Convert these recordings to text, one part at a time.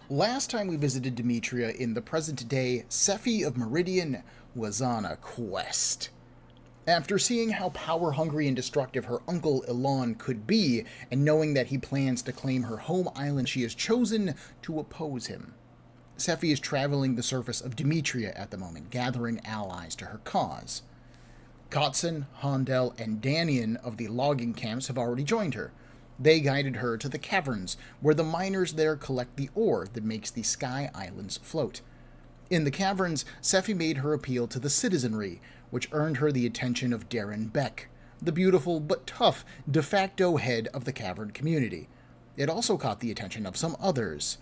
Last time we visited Demetria in the present day, Sephie of Meridian was on a quest. After seeing how power-hungry and destructive her uncle Elon could be, and knowing that he plans to claim her home island, she has chosen to oppose him. Sephie is traveling the surface of Demetria at the moment, gathering allies to her cause. Kotzen, Hondel, and Danian of the logging camps have already joined her. They guided her to the caverns, where the miners there collect the ore that makes the Sky Islands float. In the caverns, Sephie made her appeal to the citizenry, which earned her the attention of Darren Beck, the beautiful but tough de facto head of the cavern community. It also caught the attention of some others,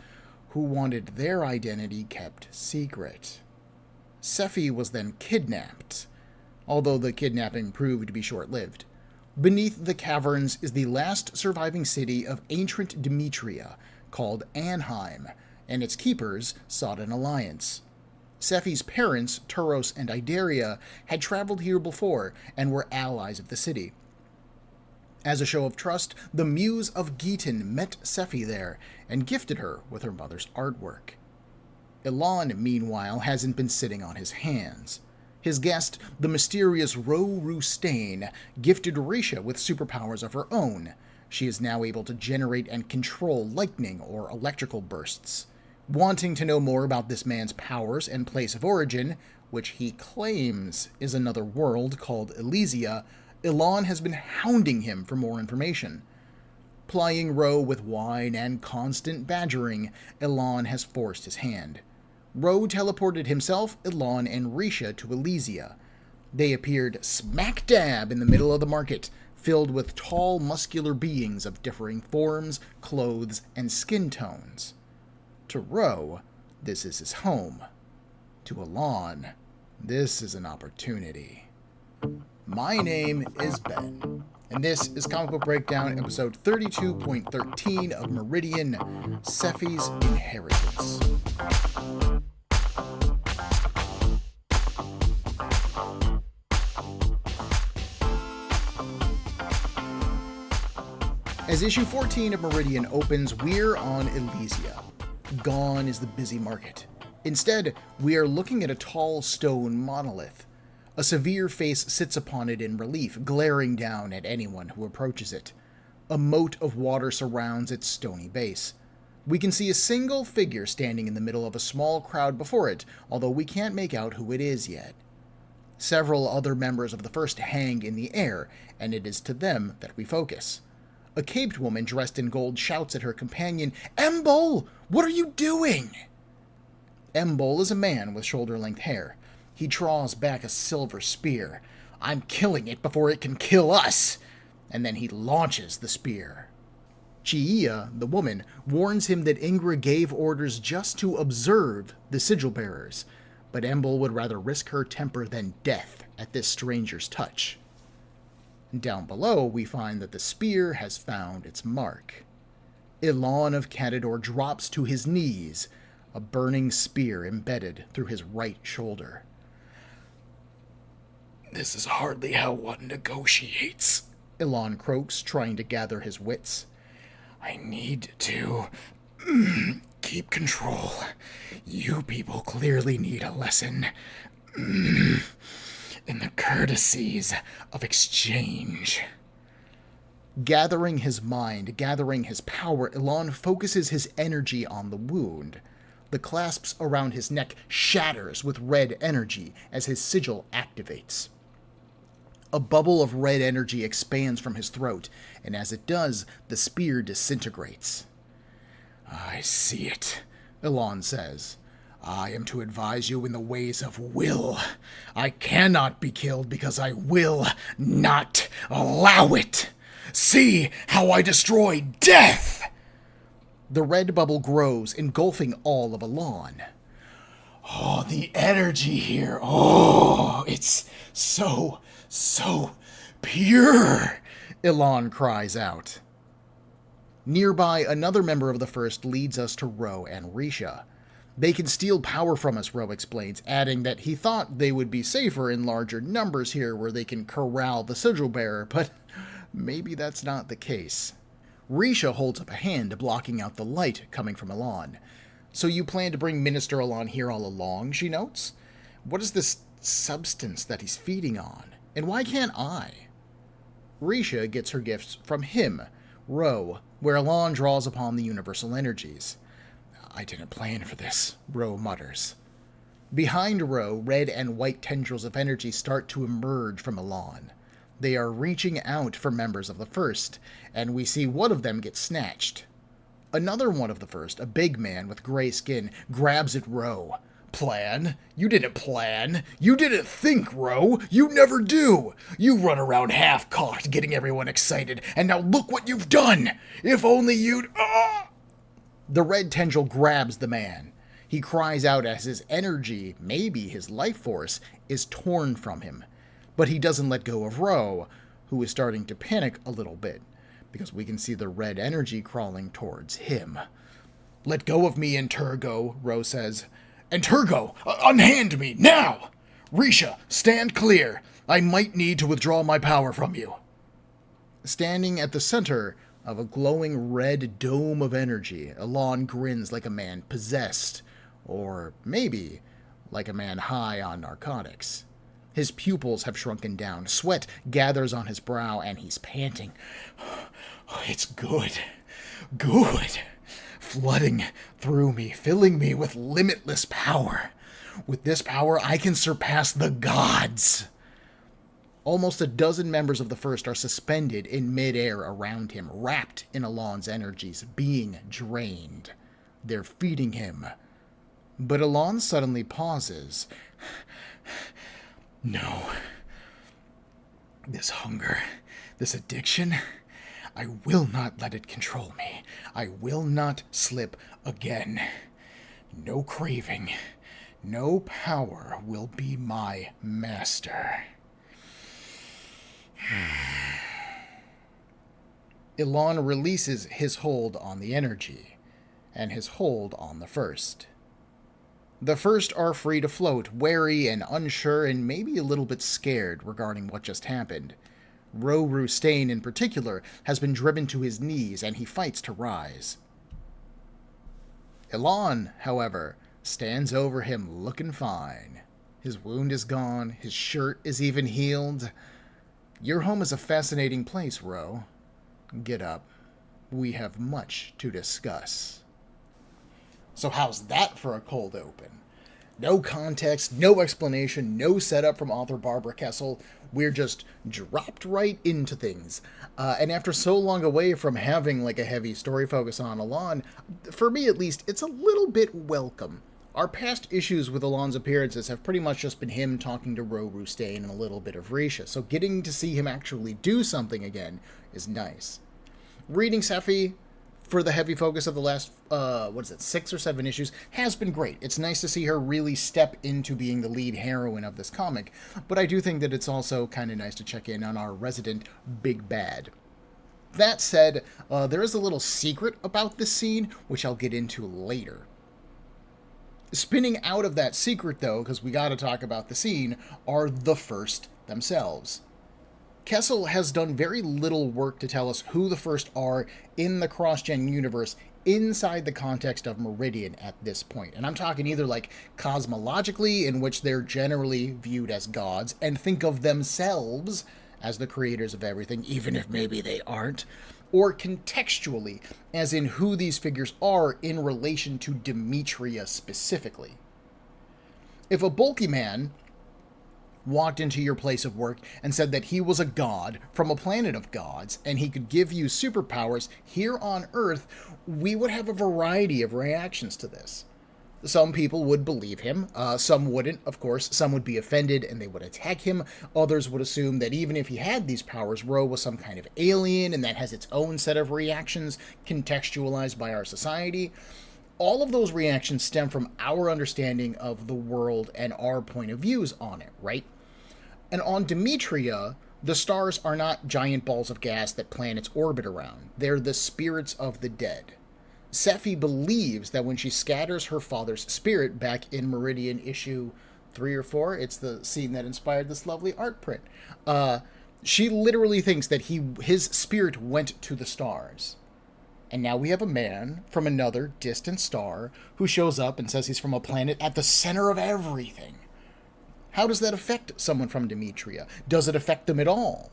who wanted their identity kept secret. Sephie was then kidnapped, although the kidnapping proved to be short-lived. Beneath the caverns is the last surviving city of ancient Demetria, called Anheim, and its keepers sought an alliance. Sephie's parents, Turos and Idaria, had traveled here before and were allies of the city. As a show of trust, the Muse of Giatan met Sephie there and gifted her with her mother's artwork. Elon, meanwhile, hasn't been sitting on his hands. His guest, the mysterious Ro Rustain, gifted Risha with superpowers of her own. She is now able to generate and control lightning or electrical bursts. Wanting to know more about this man's powers and place of origin, which he claims is another world called Elysia, Elon has been hounding him for more information. Plying Ro with wine and constant badgering, Elon has forced his hand. Ro teleported himself, Elon, and Risha to Elysia. They appeared smack dab in the middle of the market, filled with tall, muscular beings of differing forms, clothes, and skin tones. To Ro, this is his home. To Elon, this is an opportunity. My name is Ben, and this is Comic Book Breakdown, episode 32.13 of Meridian, Sephie's Inheritance. As issue 14 of Meridian opens, we're on Elysia. Gone is the busy market. Instead, we are looking at a tall stone monolith. A severe face sits upon it in relief, glaring down at anyone who approaches it. A moat of water surrounds its stony base. We can see a single figure standing in the middle of a small crowd before it, although we can't make out who it is yet. Several other members of the first hang in the air, and it is to them that we focus. A caped woman dressed in gold shouts at her companion, "Embol! What are you doing?" Embol is a man with shoulder-length hair. He draws back a silver spear. "I'm killing it before it can kill us!" And then he launches the spear. Chia, the woman, warns him that Ingra gave orders just to observe the sigil bearers, but Embol would rather risk her temper than death at this stranger's touch. Down below, we find that the spear has found its mark. Elon of Catador drops to his knees, a burning spear embedded through his right shoulder. "This is hardly how one negotiates," Elon croaks, trying to gather his wits. "I need to keep control. You people clearly need a lesson in the courtesies of exchange." Gathering his mind, gathering his power, Elon focuses his energy on the wound. The clasps around his neck shatters with red energy as his sigil activates. A bubble of red energy expands from his throat, and as it does, the spear disintegrates. "I see it," Elon says. "I am to advise you in the ways of will. I cannot be killed because I will not allow it. See how I destroy death!" The red bubble grows, engulfing all of Elon. "Oh, the energy here. Oh, it's so pure," Elon cries out. Nearby, another member of the First leads us to Ro and Risha. "They can steal power from us," Ro explains, adding that he thought they would be safer in larger numbers here where they can corral the sigil bearer, but maybe that's not the case. Risha holds up a hand, blocking out the light coming from Elon. So you plan to bring Minister Alon here all along, she notes? What is this substance that he's feeding on? And why can't I? Risha gets her gifts from him, Ro, where Alon draws upon the universal energies. I didn't plan for this, Ro mutters. Behind Ro, red and white tendrils of energy start to emerge from Alon. They are reaching out for members of the First, and we see one of them get snatched. Another one of the First, a big man with gray skin, grabs at Ro. Plan? You didn't plan. You didn't think, Ro. You never do. You run around half-cocked, getting everyone excited, and now look what you've done. If only you'd... The red tendril grabs the man. He cries out as his energy, maybe his life force, is torn from him. But he doesn't let go of Ro, who is starting to panic a little bit, because we can see the red energy crawling towards him. Let go of me, Enturgo, Ro says. Enturgo, unhand me, now! Risha, stand clear. I might need to withdraw my power from you. Standing at the center of a glowing red dome of energy, Alon grins like a man possessed, or maybe like a man high on narcotics. His pupils have shrunken down, sweat gathers on his brow, and he's panting. It's good, good, flooding through me, filling me with limitless power. With this power, I can surpass the gods. Almost a dozen members of the First are suspended in midair around him, wrapped in Alon's energies, being drained. They're feeding him. But Alon suddenly pauses. No. This hunger, this addiction, I will not let it control me. I will not slip again. No craving, no power will be my master. Alon releases his hold on the energy, and his hold on the First. The First are free to float, wary and unsure and maybe a little bit scared regarding what just happened. Ro Rustain, in particular, has been driven to his knees, and he fights to rise. Alon, however, stands over him looking fine. His wound is gone, his shirt is even healed. Your home is a fascinating place, Ro. Get up. We have much to discuss. So how's that for a cold open? No context, no explanation, no setup from author Barbara Kesel. We're just dropped right into things. And after so long away from having like a heavy story focus on Alon, for me at least, it's a little bit welcome. Our past issues with Alon's appearances have pretty much just been him talking to Ro Rustain and a little bit of Risha, so getting to see him actually do something again is nice. Reading Sephie for the heavy focus of the last, 6 or 7 issues, has been great. It's nice to see her really step into being the lead heroine of this comic, but I do think that it's also kind of nice to check in on our resident big bad. That said, there is a little secret about this scene, which I'll get into later. Spinning out of that secret, though, because we got to talk about the scene, are the First themselves. Kesel has done very little work to tell us who the First are in the cross-gen universe inside the context of Meridian at this point. And I'm talking either like cosmologically, in which they're generally viewed as gods, and think of themselves as the creators of everything, even if maybe they aren't, or contextually, as in who these figures are in relation to Demetria specifically. If a bulky man walked into your place of work and said that he was a god from a planet of gods and he could give you superpowers here on Earth, we would have a variety of reactions to this. Some people would believe him, some wouldn't, of course. Some would be offended and they would attack him. Others would assume that even if he had these powers, Ro was some kind of alien and that has its own set of reactions contextualized by our society. All of those reactions stem from our understanding of the world and our point of views on it, right? And on Demetria, the stars are not giant balls of gas that planets orbit around. They're the spirits of the dead. Sephie believes that when she scatters her father's spirit back in Meridian issue 3 or 4, it's the scene that inspired this lovely art print, she literally thinks that his spirit went to the stars. And now we have a man from another distant star who shows up and says he's from a planet at the center of everything. How does that affect someone from Demetria? Does it affect them at all?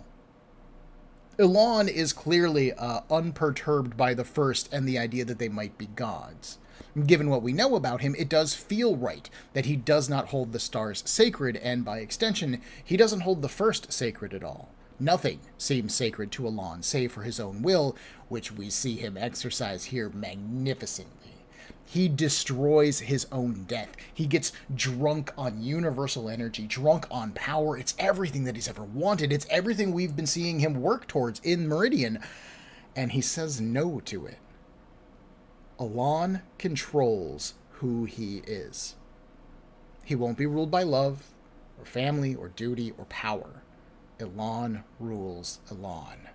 Elan is clearly unperturbed by the first and the idea that they might be gods. Given what we know about him, it does feel right that he does not hold the stars sacred, and by extension, he doesn't hold the first sacred at all. Nothing seems sacred to Elan, save for his own will, which we see him exercise here magnificently. He destroys his own death. He gets drunk on universal energy, drunk on power. It's everything that he's ever wanted. It's everything we've been seeing him work towards in Meridian, and he says no to it. Elan controls who he is. He won't be ruled by love, or family, or duty, or power. Elan rules Elan.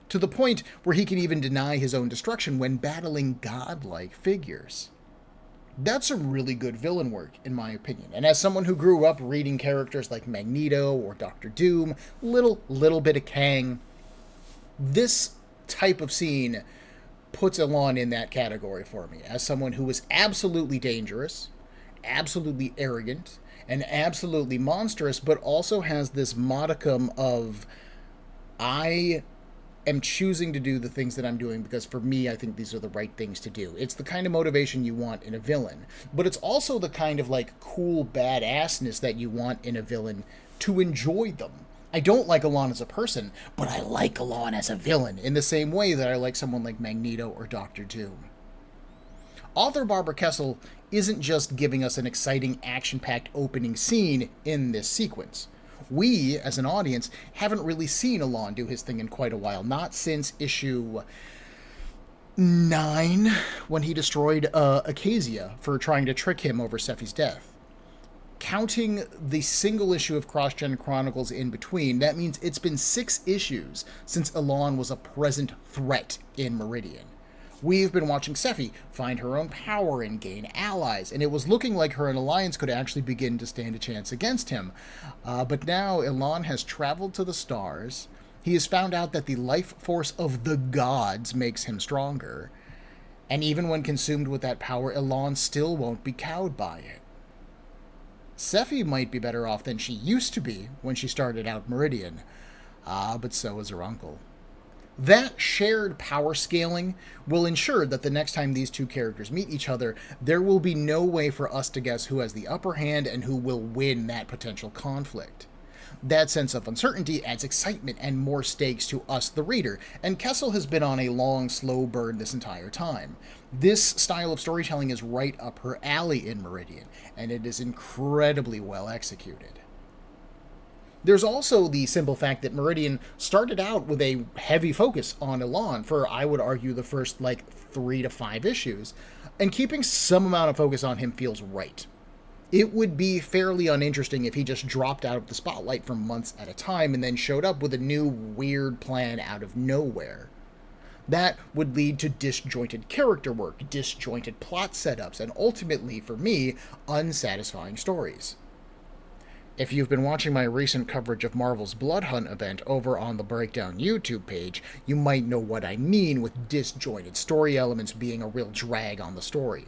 To the point where he can even deny his own destruction when battling godlike figures. That's some really good villain work, in my opinion. And as someone who grew up reading characters like Magneto or Doctor Doom, little bit of Kang, this type of scene puts Elan in that category for me, as someone who is absolutely dangerous, absolutely arrogant, and absolutely monstrous, but also has this modicum of, I am choosing to do the things that I'm doing because for me, I think these are the right things to do. It's the kind of motivation you want in a villain, but it's also the kind of like cool badassness that you want in a villain to enjoy them. I don't like Elan as a person, but I like Elan as a villain in the same way that I like someone like Magneto or Doctor Doom. Author Barbara Kesel isn't just giving us an exciting action-packed opening scene in this sequence. We, as an audience, haven't really seen Elan do his thing in quite a while. Not since issue 9, when he destroyed Acacia for trying to trick him over Sephie's death. Counting the single issue of Cross-Gen Chronicles in between, that means it's been 6 issues since Elan was a present threat in Meridian. We've been watching Sephie find her own power and gain allies, and it was looking like her and Alliance could actually begin to stand a chance against him. But now Elan has traveled to the stars. He has found out that the life force of the gods makes him stronger. And even when consumed with that power, Elan still won't be cowed by it. Sephie might be better off than she used to be when she started out Meridian. But so is her uncle. That shared power scaling will ensure that the next time these two characters meet each other, there will be no way for us to guess who has the upper hand and who will win that potential conflict. That sense of uncertainty adds excitement and more stakes to us, the reader, and Kesel has been on a long, slow burn this entire time. This style of storytelling is right up her alley in Meridian, and it is incredibly well executed. There's also the simple fact that Meridian started out with a heavy focus on Elan for, I would argue, the first, 3 to 5 issues, and keeping some amount of focus on him feels right. It would be fairly uninteresting if he just dropped out of the spotlight for months at a time and then showed up with a new, weird plan out of nowhere. That would lead to disjointed character work, disjointed plot setups, and ultimately, for me, unsatisfying stories. If you've been watching my recent coverage of Marvel's Blood Hunt event over on the Breakdown YouTube page, you might know what I mean with disjointed story elements being a real drag on the story.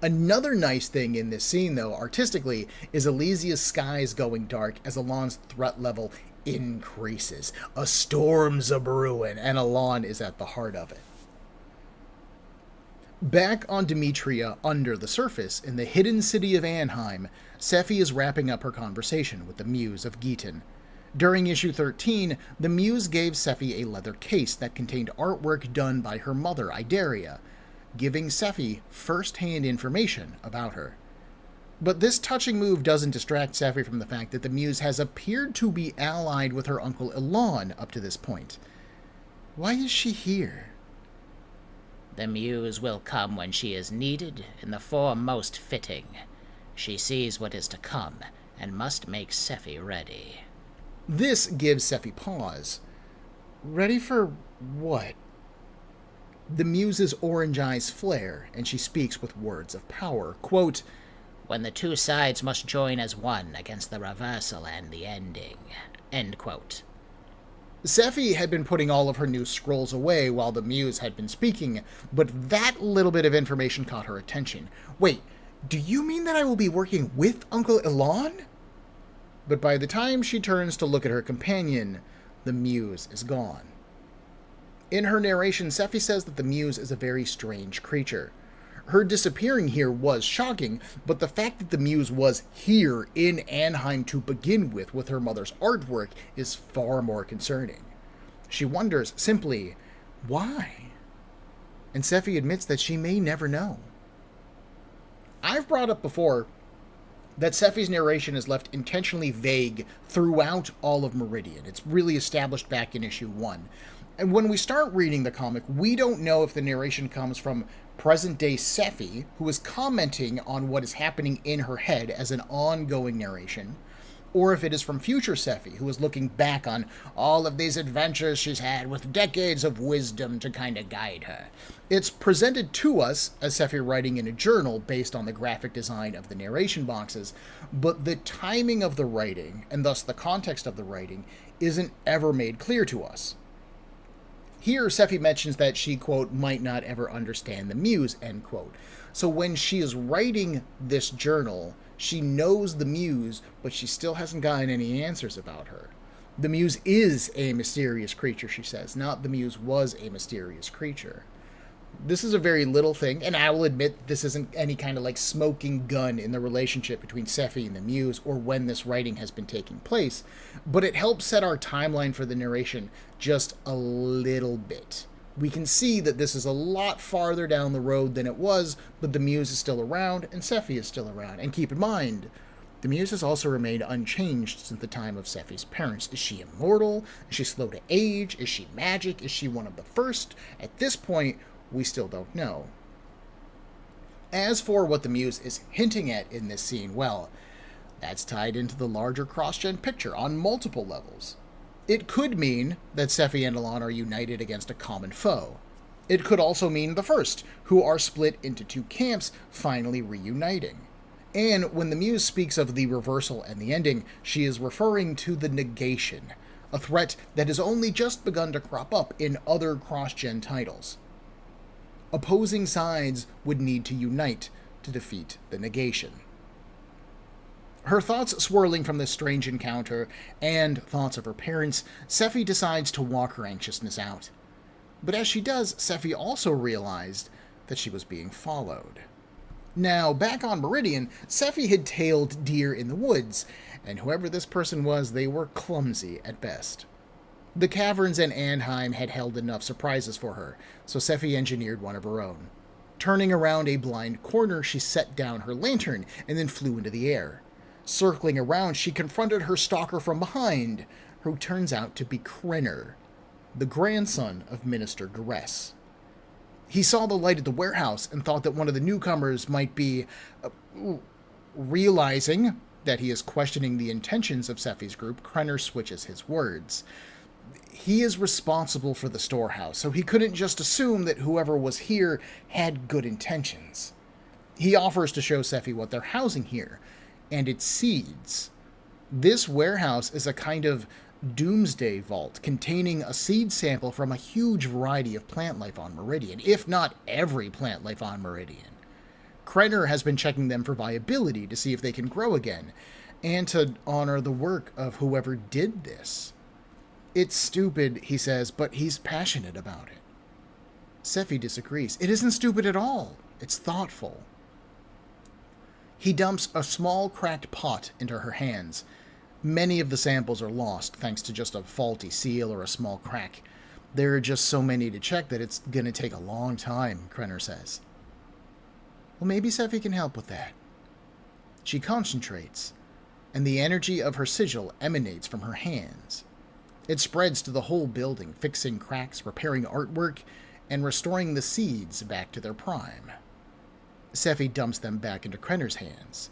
Another nice thing in this scene, though, artistically, is Elysia's skies going dark as Elan's threat level increases. A storm's a-brewin', and Elan is at the heart of it. Back on Demetria, under the surface, in the hidden city of Anheim, Sephie is wrapping up her conversation with the Muse of Giatan. During issue 13, the Muse gave Sephie a leather case that contained artwork done by her mother, Idaria, giving Sephie first-hand information about her. But this touching move doesn't distract Sephie from the fact that the Muse has appeared to be allied with her uncle Elan up to this point. Why is she here? The Muse will come when she is needed, in the form most fitting. She sees what is to come, and must make Sephie ready. This gives Sephie pause. Ready for what? The Muse's orange eyes flare, and she speaks with words of power. Quote, "When the two sides must join as one against the reversal and the ending." End quote. Sephie had been putting all of her new scrolls away while the Muse had been speaking, but that little bit of information caught her attention. Wait, do you mean that I will be working with Uncle Elon? But by the time she turns to look at her companion, the Muse is gone. In her narration, Sephie says that the Muse is a very strange creature. Her disappearing here was shocking, but the fact that the Muse was here in Anheim to begin with her mother's artwork, is far more concerning. She wonders simply, why? And Sephie admits that she may never know. I've brought up before that Sephie's narration is left intentionally vague throughout all of Meridian. It's really established back in issue 1. And when we start reading the comic, we don't know if the narration comes from present-day Sephie, who is commenting on what is happening in her head as an ongoing narration, or if it is from future Sephie, who is looking back on all of these adventures she's had with decades of wisdom to kind of guide her. It's presented to us as Sephie writing in a journal based on the graphic design of the narration boxes, but the timing of the writing, and thus the context of the writing, isn't ever made clear to us. Here, Sephie mentions that she, quote, might not ever understand the Muse, end quote. So when she is writing this journal, she knows the Muse, but she still hasn't gotten any answers about her. The Muse is a mysterious creature, she says, not the Muse was a mysterious creature. This is a very little thing, and I will admit this isn't any kind of like smoking gun in the relationship between Sephie and the Muse or when this writing has been taking place, but it helps set our timeline for the narration just a little bit. We can see that this is a lot farther down the road than it was, but the Muse is still around and Sephie is still around. And keep in mind, the Muse has also remained unchanged since the time of Sephie's parents. Is she immortal? Is she slow to age? Is she magic? Is she one of the first? At this point, we still don't know. As for what the Muse is hinting at in this scene, well, that's tied into the larger cross-gen picture on multiple levels. It could mean that Sephie and Elon are united against a common foe. It could also mean the first, who are split into two camps, finally reuniting. And when the Muse speaks of the reversal and the ending, she is referring to the negation, a threat that has only just begun to crop up in other cross-gen titles. Opposing sides would need to unite to defeat the negation. Her thoughts swirling from this strange encounter, and thoughts of her parents, Sephie decides to walk her anxiousness out. But as she does, Sephie also realized that she was being followed. Now, back on Meridian, Sephie had tailed deer in the woods, and whoever this person was, they were clumsy at best. The caverns in Anheim had held enough surprises for her, so Sephie engineered one of her own. Turning around a blind corner, she set down her lantern and then flew into the air. Circling around, she confronted her stalker from behind, who turns out to be Krenner, the grandson of Minister Gress. He saw the light at the warehouse and thought that one of the newcomers might be... realizing that he is questioning the intentions of Sephie's group, Krenner switches his words. He is responsible for the storehouse, so he couldn't just assume that whoever was here had good intentions. He offers to show Sephie what they're housing here, and it's seeds. This warehouse is a kind of doomsday vault containing a seed sample from a huge variety of plant life on Meridian, if not every plant life on Meridian. Krenner has been checking them for viability to see if they can grow again, and to honor the work of whoever did this. It's stupid, he says, but he's passionate about it. Sephie disagrees. It isn't stupid at all. It's thoughtful. He dumps a small cracked pot into her hands. Many of the samples are lost thanks to just a faulty seal or a small crack. There are just so many to check that it's going to take a long time, Krenner says. Well, maybe Sephie can help with that. She concentrates, and the energy of her sigil emanates from her hands. It spreads to the whole building, fixing cracks, repairing artwork, and restoring the seeds back to their prime. Sephie dumps them back into Krenner's hands.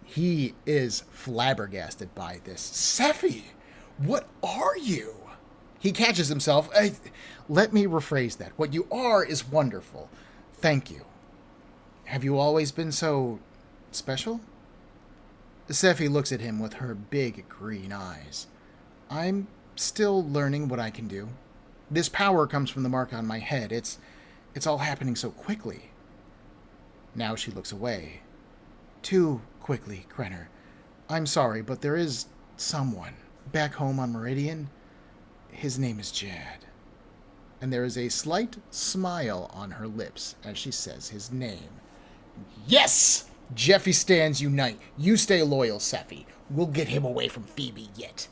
He is flabbergasted by this. Sephie, what are you? He catches himself. Let me rephrase that. What you are is wonderful. Thank you. Have you always been so special? Sephie looks at him with her big green eyes. I'm still learning what I can do. This power comes from the mark on my head. It's all happening so quickly. Now she looks away. Too quickly, Krenner. I'm sorry, but there is someone back home on Meridian. His name is Jad. And there is a slight smile on her lips as she says his name. Yes! Jeffy stands unite. You stay loyal, Sephie. We'll get him away from Phoebe yet.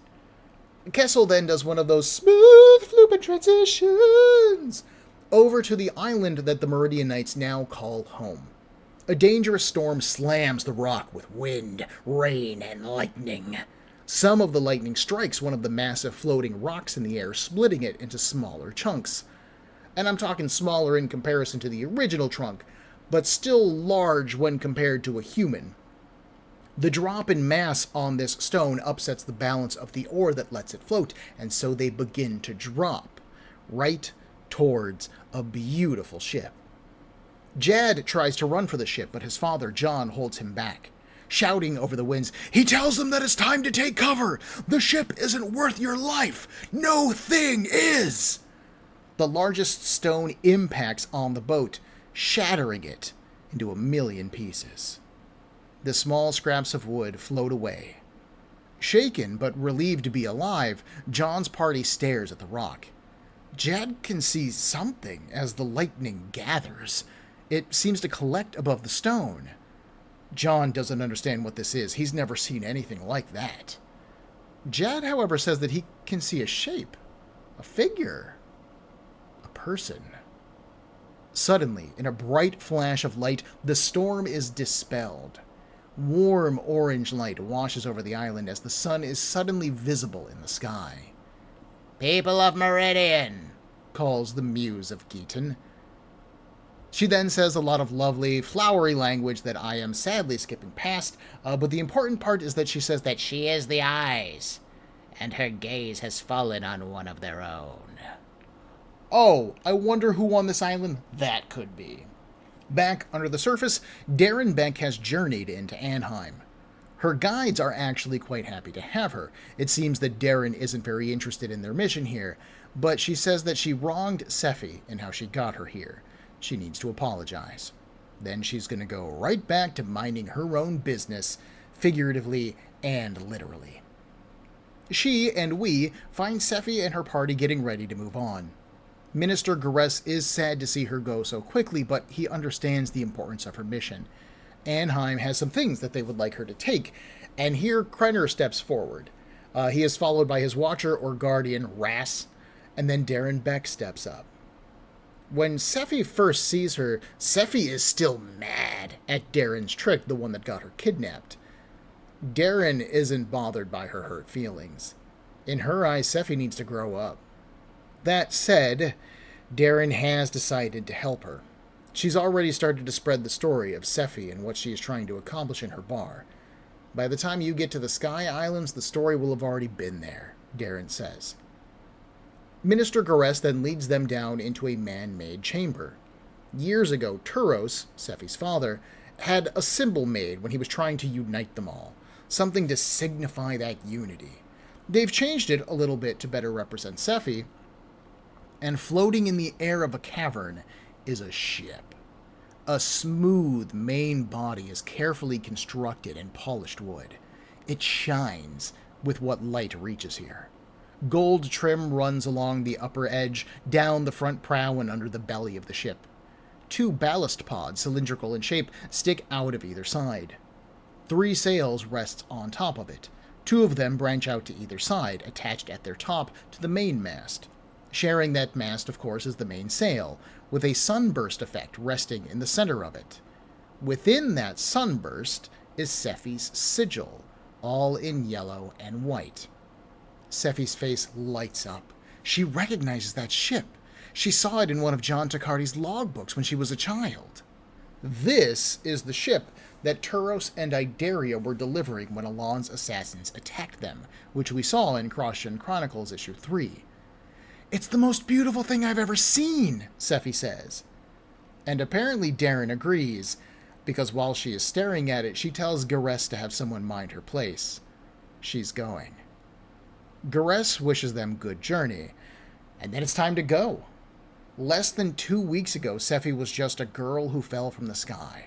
Kesel then does one of those smooth fluid transitions over to the island that the Meridianites now call home. A dangerous storm slams the rock with wind, rain, and lightning. Some of the lightning strikes one of the massive floating rocks in the air, splitting it into smaller chunks. And I'm talking smaller in comparison to the original trunk, but still large when compared to a human. The drop in mass on this stone upsets the balance of the ore that lets it float, and so they begin to drop right towards a beautiful ship. Jad tries to run for the ship, but his father, John, holds him back. Shouting over the winds, he tells them that it's time to take cover. The ship isn't worth your life. No thing is. The largest stone impacts on the boat, shattering it into 1,000,000 pieces. The small scraps of wood float away. Shaken but relieved to be alive, John's party stares at the rock. Jad can see something as the lightning gathers. It seems to collect above the stone. John doesn't understand what this is. He's never seen anything like that. Jad, however, says that he can see a shape, a figure, a person. Suddenly, in a bright flash of light, the storm is dispelled. Warm orange light washes over the island as the sun is suddenly visible in the sky. People of Meridian, calls the Muse of Giatan. She then says a lot of lovely, flowery language that I am sadly skipping past, but the important part is that she says that she is the eyes, and her gaze has fallen on one of their own. Oh, I wonder who on this island that could be. Back under the surface, Darren Beck has journeyed into Anheim. Her guides are actually quite happy to have her. It seems that Darren isn't very interested in their mission here, but she says that she wronged Sephie in how she got her here. She needs to apologize. Then she's going to go right back to minding her own business, figuratively and literally. She and we find Sephie and her party getting ready to move on. Minister Gares is sad to see her go so quickly, but he understands the importance of her mission. Anheim has some things that they would like her to take, and here Krenner steps forward. He is followed by his watcher or guardian, Ras, and then Darren Beck steps up. When Sephie first sees her, Sephie is still mad at Darren's trick, the one that got her kidnapped. Darren isn't bothered by her hurt feelings. In her eyes, Sephie needs to grow up. That said, Darren has decided to help her. She's already started to spread the story of Sephie and what she is trying to accomplish in her bar. By the time you get to the Sky Islands, the story will have already been there, Darren says. Minister Gares then leads them down into a man-made chamber. Years ago, Turos, Sephie's father, had a symbol made when he was trying to unite them all, something to signify that unity. They've changed it a little bit to better represent Sephie, and floating in the air of a cavern is a ship. A smooth main body is carefully constructed in polished wood. It shines with what light reaches here. Gold trim runs along the upper edge, down the front prow and under the belly of the ship. 2 ballast pods, cylindrical in shape, stick out of either side. 3 sails rest on top of it. 2 of them branch out to either side, attached at their top to the main mast. Sharing that mast, of course, is the main sail, with a sunburst effect resting in the center of it. Within that sunburst is Sephie's sigil, all in yellow and white. Sephie's face lights up. She recognizes that ship. She saw it in one of Jad Takarty's logbooks when she was a child. This is the ship that Turos and Idaria were delivering when Alon's assassins attacked them, which we saw in Cross-Gen Chronicles issue 3. "It's the most beautiful thing I've ever seen," Sephie says. And apparently Darren agrees, because while she is staring at it, she tells Gares to have someone mind her place. She's going. Gares wishes them good journey, and then it's time to go. Less than 2 weeks ago, Sephie was just a girl who fell from the sky.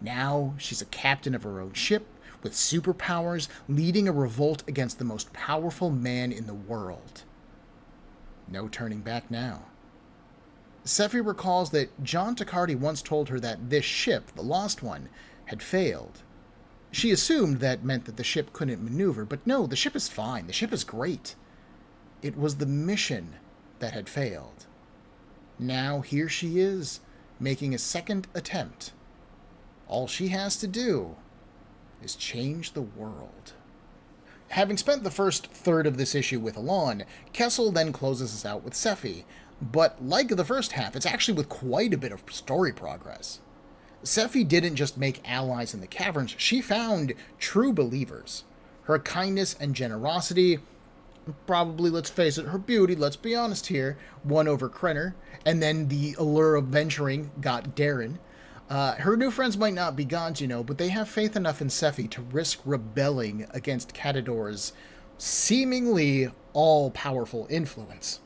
Now she's a captain of her own ship, with superpowers, leading a revolt against the most powerful man in the world. No turning back now. Sephie recalls that Jad Takarty once told her that this ship, the Lost One, had failed. She assumed that meant that the ship couldn't maneuver, but no, the ship is fine. The ship is great. It was the mission that had failed. Now here she is, making a second attempt. All she has to do is change the world. Having spent the first third of this issue with Elan, Kesel then closes us out with Sephie, but like the first half, it's actually with quite a bit of story progress. Sephie didn't just make allies in the caverns, she found true believers. Her kindness and generosity, probably, let's face it, her beauty, let's be honest here, won over Krenner, and then the allure of venturing got Darren. Her new friends might not be gods, but they have faith enough in Sephie to risk rebelling against Catador's seemingly all-powerful influence.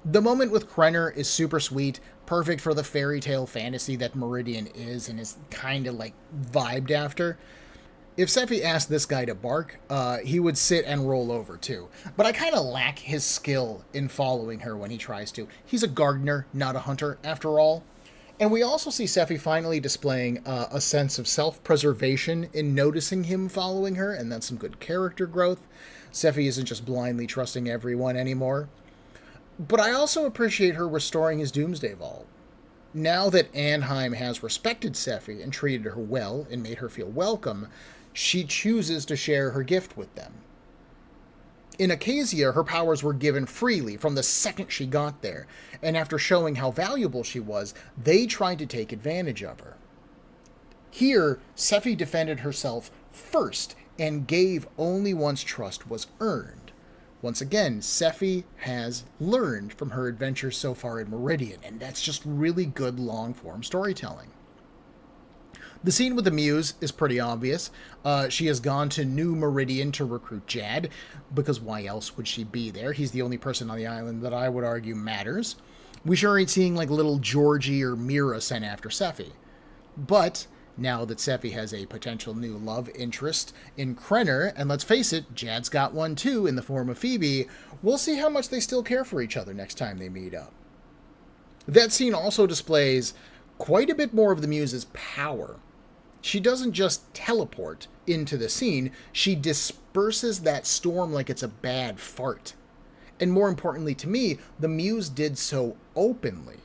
The moment with Krenner is super sweet, perfect for the fairy tale fantasy that Meridian is and is kind of like vibed after. If Sephie asked this guy to bark, he would sit and roll over too. But I kind of lack his skill in following her when he tries to. He's a gardener, not a hunter, after all. And we also see Sephie finally displaying a sense of self-preservation in noticing him following her, and that's some good character growth. Sephie isn't just blindly trusting everyone anymore. But I also appreciate her restoring his Doomsday Vault. Now that Anheim has respected Sephie and treated her well and made her feel welcome, she chooses to share her gift with them. In Acacia, her powers were given freely from the second she got there, and after showing how valuable she was, they tried to take advantage of her. Here, Sephie defended herself first and gave only once trust was earned. Once again, Sephie has learned from her adventures so far in Meridian, and that's just really good long-form storytelling. The scene with the Muse is pretty obvious. She has gone to New Meridian to recruit Jad, because why else would she be there? He's the only person on the island that I would argue matters. We sure ain't seeing like little Georgie or Mira sent after Sephie. But now that Sephie has a potential new love interest in Krenner, and let's face it, Jad's got one too in the form of Phoebe, we'll see how much they still care for each other next time they meet up. That scene also displays quite a bit more of the Muse's power. She doesn't just teleport into the scene, she disperses that storm like it's a bad fart. And more importantly to me, the Muse did so openly.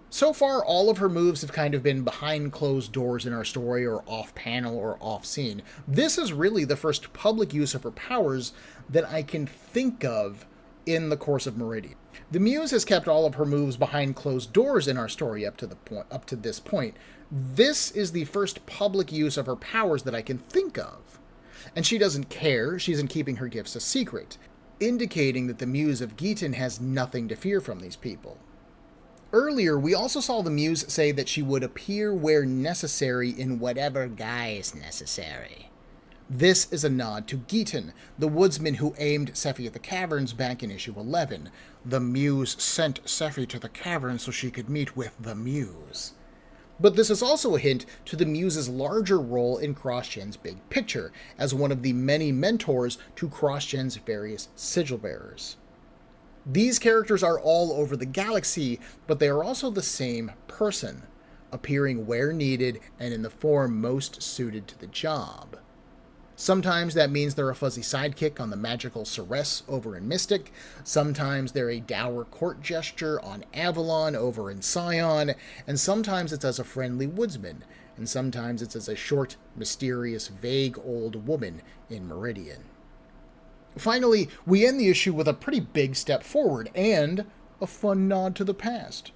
So far, all of her moves have kind of been behind closed doors in our story, or off-panel, or off-scene. This is really the first public use of her powers that I can think of in the course of Meridian. The Muse has kept all of her moves behind closed doors in our story up to this point. This is the first public use of her powers that I can think of. And she doesn't care, she isn't keeping her gifts a secret, indicating that the Muse of Giatan has nothing to fear from these people. Earlier, we also saw the Muse say that she would appear where necessary in whatever guise necessary. This is a nod to Giatan, the woodsman who aimed Sephie at the caverns back in issue 11. The Muse sent Sephie to the caverns so she could meet with the Muse. But this is also a hint to the Muse's larger role in CrossGen's big picture, as one of the many mentors to CrossGen's various sigil bearers. These characters are all over the galaxy, but they are also the same person, appearing where needed and in the form most suited to the job. Sometimes that means they're a fuzzy sidekick on the magical Ceres over in Mystic, sometimes they're a dour court gesture on Avalon over in Scion, and sometimes it's as a friendly woodsman, and sometimes it's as a short, mysterious, vague old woman in Meridian. Finally, we end the issue with a pretty big step forward, and a fun nod to the past.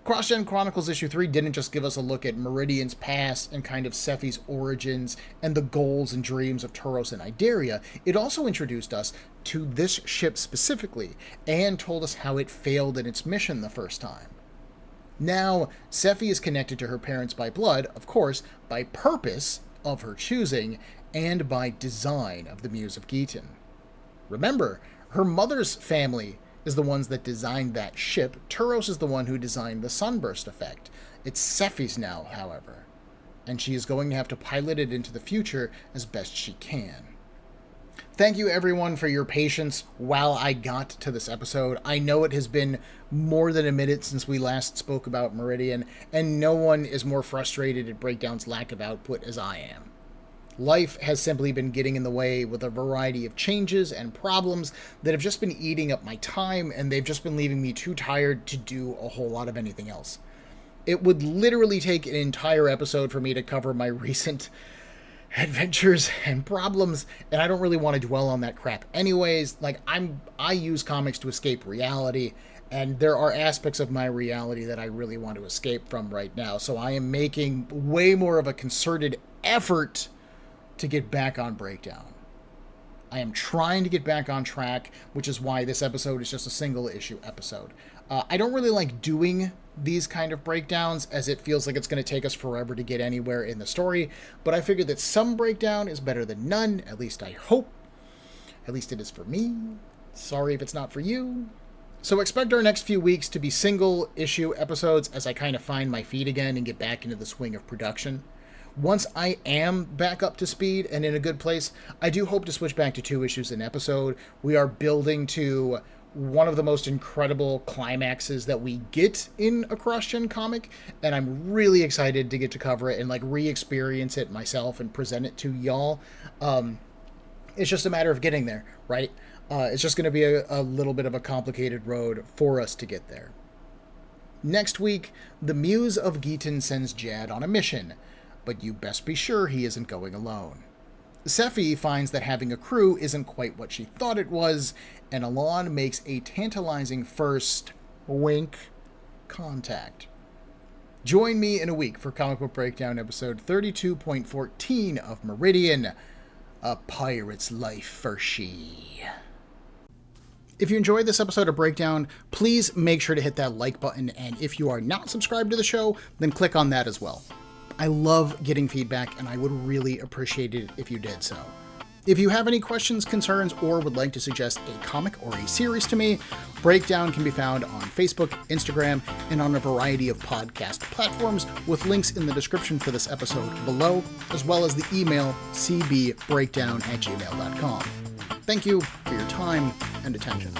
CrossGen Chronicles issue 3 didn't just give us a look at Meridian's past and kind of Sephie's origins and the goals and dreams of Tauros and Idaria, it also introduced us to this ship specifically, and told us how it failed in its mission the first time. Now, Sephie is connected to her parents by blood, of course, by purpose of her choosing, and by design of the Muse of Giatan. Remember, Her mother's family is the ones that designed that ship. Turos is the one who designed the sunburst effect. It's Sephie's now, however, and she is going to have to pilot it into the future as best she can. Thank you, everyone, for your patience while I got to this episode. I know it has been more than a minute since we last spoke about Meridian, and no one is more frustrated at Breakdown's lack of output as I am. Life has simply been getting in the way with a variety of changes and problems that have just been eating up my time, and they've just been leaving me too tired to do a whole lot of anything else. It would literally take an entire episode for me to cover my recent adventures and problems, and I don't really want to dwell on that crap anyways. Like, I use comics to escape reality, and there are aspects of my reality that I really want to escape from right now, so I am making way more of a concerted effort to get back on Breakdown. I am trying to get back on track, which is why this episode is just a single issue episode. I don't really like doing these kind of breakdowns, as it feels like it's going to take us forever to get anywhere in the story, but I figured that some breakdown is better than none, at least I hope. At least it is for me. Sorry if it's not for you. So expect our next few weeks to be single issue episodes as I kind of find my feet again and get back into the swing of production. Once I am back up to speed and in a good place, I do hope to switch back to 2 issues an episode. We are building to one of the most incredible climaxes that we get in a cross-gen comic, and I'm really excited to get to cover it and like re-experience it myself and present it to y'all. It's just a matter of getting there, right? It's just going to be a little bit of a complicated road for us to get there. Next week, the Muse of Giatan sends Jad on a mission, but you best be sure he isn't going alone. Sephie finds that having a crew isn't quite what she thought it was, and Alon makes a tantalizing first, wink, contact. Join me in a week for Comic Book Breakdown episode 32.14 of Meridian, A Pirate's Life for She. If you enjoyed this episode of Breakdown, please make sure to hit that like button, and if you are not subscribed to the show, then click on that as well. I love getting feedback, and I would really appreciate it if you did so. If you have any questions, concerns, or would like to suggest a comic or a series to me, Breakdown can be found on Facebook, Instagram, and on a variety of podcast platforms, with links in the description for this episode below, as well as the email cbbreakdown@gmail.com. Thank you for your time and attention.